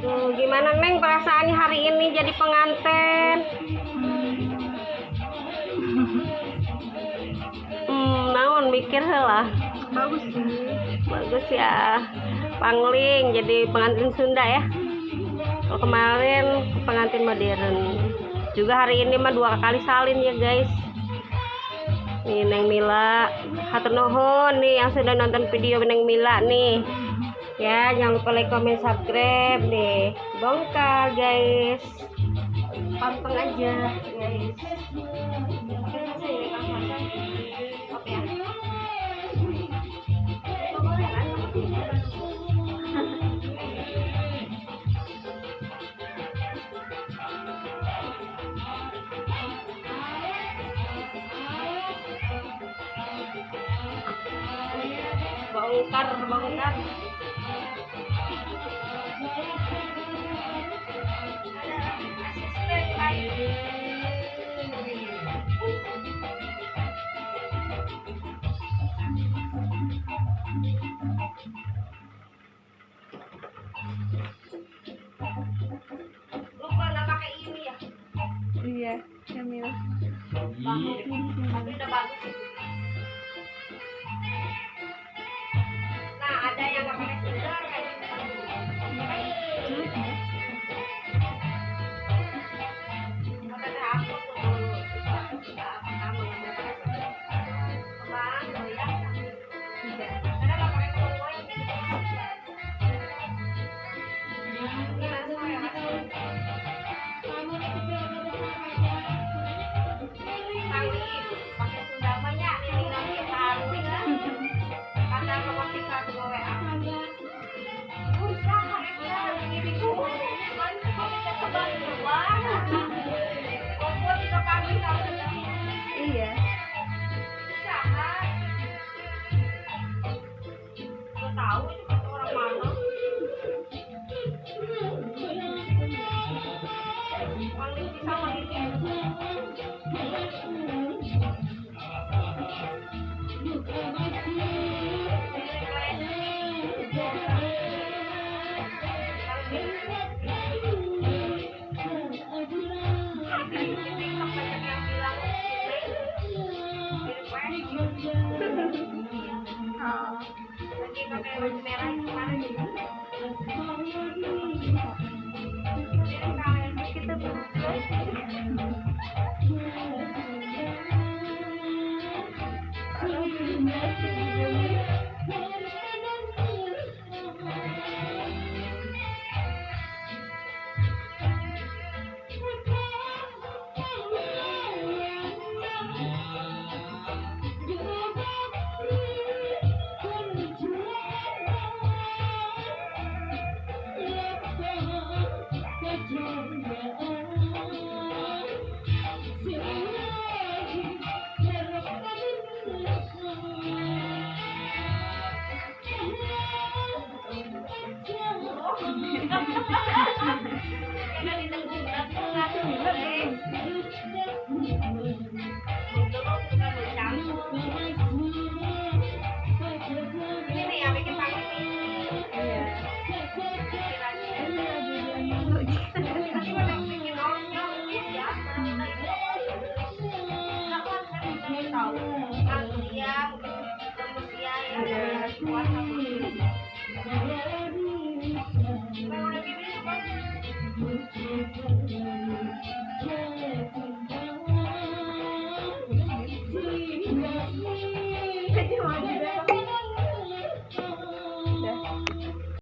Aduh, gimana Neng perasaannya hari ini jadi pengantin? Naon mikir lah. Bagus sih. Bagus ya. Pangling jadi pengantin Sunda ya. Kalau kemarin pengantin modern. Juga hari ini mah 2 kali salin ya guys. Nih Neng Mila, hatur nuhun nih yang sudah nonton video Neng Mila nih. Ya, jangan lupa like, comment, subscribe nih. Bongkar guys. Panteng aja guys. Oke ya. Bongkar. Lupa nggak pakai ini ya? Iya, Camil. Tapi udah bagus. Nah, ada yang nggak pakai sendal kayak gitu. Ada aku tuh. Apa kamu yang nggak pakai sendal? Bang, goyang. Tidak. Ada nggak pakai goyang? Gimana saya masih? Pakai sendal banyak nih lagi taruh kan? Karena nomor 3 ke WA. Usah ya, ini kuat. Kan kita kebantuan. Kok kita pagi tahu. Iya. Usaha. Gak tahu itu kata orang mana. Paling bisa lagi. Lagi pakai baju merah kemarin juga. Kita Jadi